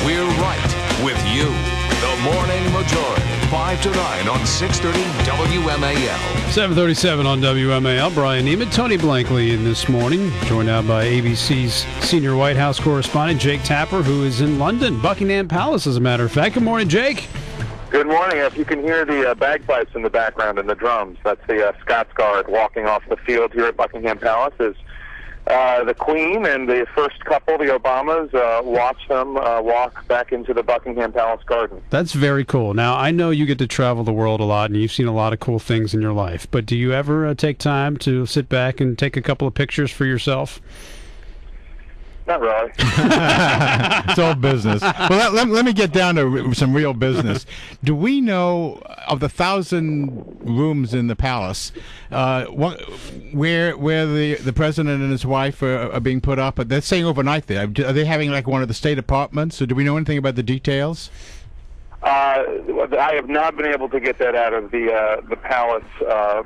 We're right with you. The Morning Majority, 5 to 9 on 630 WMAL. 7:37 on WMAL. Brian Neiman, Tony Blankley in this morning, joined now by ABC's senior White House correspondent, Jake Tapper, who is in London, Buckingham Palace, as a matter of fact. Good morning, Jake. Good morning. If you can hear the bagpipes in the background and the drums, that's the Scots Guard walking off the field here at Buckingham Palace. Is the Queen and the first couple, the Obamas, watch them walk back into the Buckingham Palace garden. That's very cool. Now, I know you get to travel the world a lot, and you've seen a lot of cool things in your life, but do you ever take time to sit back and take a couple of pictures for yourself? Not really. It's all business. Well, let me get down to some real business. Do we know of the 1,000 rooms in the palace, where the president and his wife are being put up? They're staying overnight there. Are they having like one of the state apartments? Or do we know anything about the details? I have not been able to get that out of the palace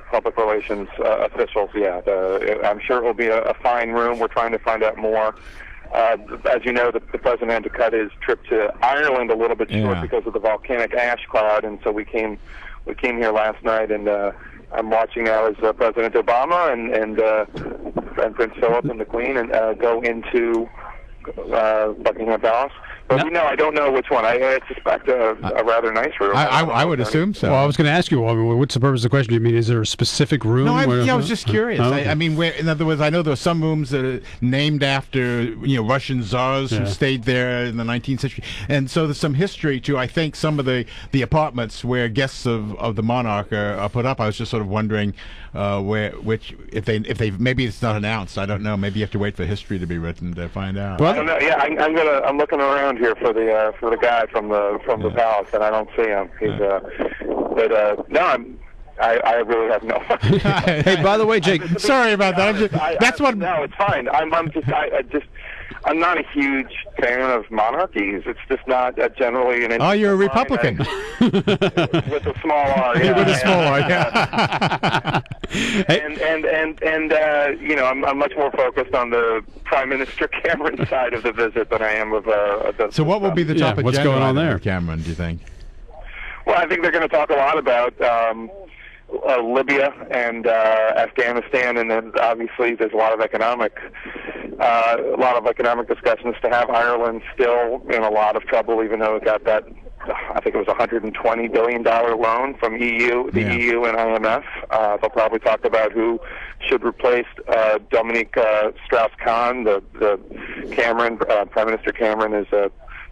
public relations officials yet. I'm sure it will be a fine room. We're trying to find out more. As you know, the president had to cut his trip to Ireland a little bit short because of the volcanic ash cloud, and so we came here last night, and I'm watching now as President Obama and Prince Philip and the Queen and go into Buckingham Palace. But I don't know which one. I suspect a rather nice room. I would assume so. Well, I was going to ask you, what's the purpose of the question? Do you mean, is there a specific room? No, I was just curious. Oh, okay. I mean, in other words, I know there are some rooms that are named after Russian czars who stayed there in the 19th century, and so there's some history to, I think, some of the apartments where guests of the monarch are put up. I was just sort of wondering if they maybe it's not announced. I don't know. Maybe you have to wait for history to be written to find out. I don't know. Yeah, I'm looking around here for the guy from the palace, and I don't see him. He's I really have no. Hey, by the way, Jake, sorry about that. No, it's fine. I'm not a huge fan of monarchies. It's just not generally an. Oh, you're a Republican. With a small R. Yeah, with a small R. Yeah. I'm much more focused on the Prime Minister Cameron side of the visit than I am of the. So, what will be the top agenda? What's going on there, Cameron? Do you think? Well, I think they're going to talk a lot about Libya and Afghanistan, and then obviously there's a lot of economic discussions to have. Ireland still in a lot of trouble, even though it got that, I think it was $120 billion loan from the EU and IMF. They'll probably talk about who should replace Dominique Strauss-Kahn. The Prime Minister Cameron has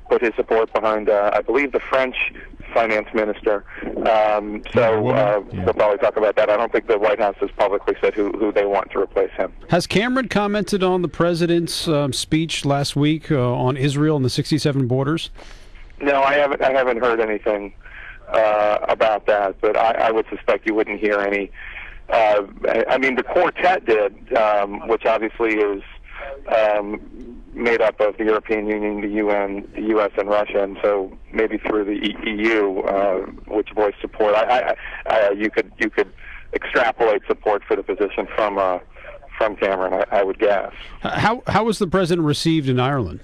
put his support behind, I believe, the French finance minister. They'll probably talk about that. I don't think the White House has publicly said who they want to replace him. Has Cameron commented on the president's speech last week on Israel and the 67 borders? No, I haven't heard anything about that, but I would suspect you wouldn't hear any. I mean, the quartet did, which obviously is made up of the European Union, the UN, the U.S., and Russia, and so maybe through the EU, which voiced support. You could extrapolate support for the position from Cameron, I would guess. How was the president received in Ireland?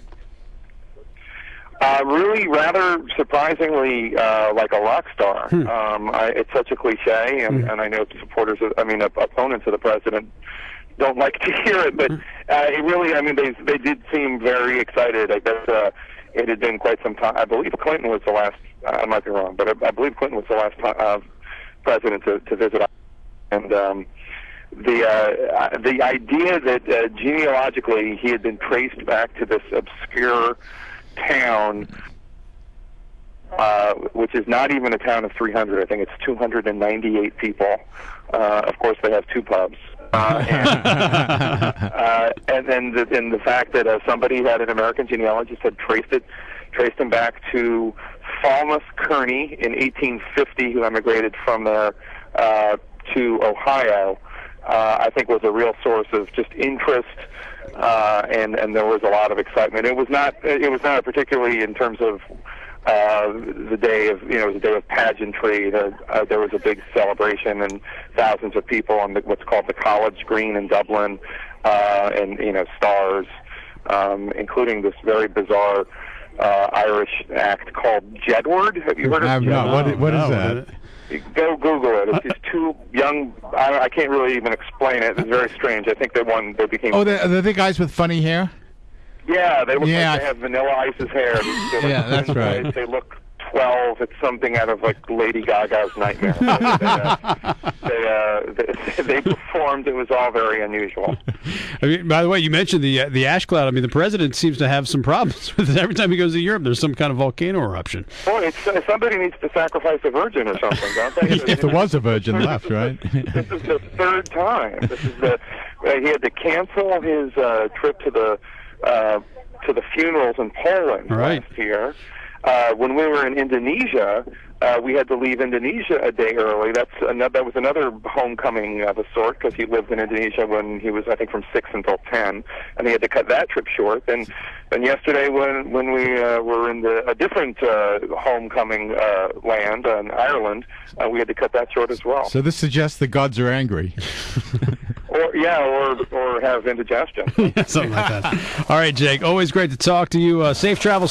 Really, rather surprisingly, like a rock star. It's such a cliche, and I know opponents of the president don't like to hear it, but they did seem very excited. I guess it had been quite some time. I believe Clinton was the last. I might be wrong, but I believe Clinton was the last president to visit. And the idea that genealogically he had been traced back to this obscure town, which is not even a town of 300. I think it's 298 people. Of course, they have two pubs. And then the fact that somebody had an American genealogist had traced him back to Falmouth Kearney in 1850, who emigrated from there to Ohio, I think was a real source of just interest, and there was a lot of excitement. It was not particularly in terms of the day of, it was a day of pageantry. There was a big celebration and thousands of people on what's called the College Green in Dublin, and stars, including this very bizarre Irish act called Jedward. Have you heard of it? What is that? Go Google it. It's these two young. I can't really even explain it. It's very strange. I think they became. Oh, they're the guys with funny hair. Yeah, they look like they have Vanilla Ice's hair. Yeah, that's right. They look 12. It's something out of like Lady Gaga's Nightmare. They performed. It was all very unusual. I mean, by the way, you mentioned the ash cloud. I mean, the president seems to have some problems with it. Every time he goes to Europe, there's some kind of volcano eruption. Boy, somebody needs to sacrifice a virgin or something, don't they? If there was a virgin left, right? This is the third time. This is he had to cancel his trip to the funerals in Poland last year. When we were in Indonesia, we had to leave Indonesia a day early. That was another homecoming of a sort, because he lived in Indonesia when he was, I think, from 6 until 10, and he had to cut that trip short. And yesterday, when we were in a different homecoming land in Ireland, we had to cut that short as well. So this suggests the gods are angry. or have indigestion. Something like that. All right, Jake, always great to talk to you. Safe travels.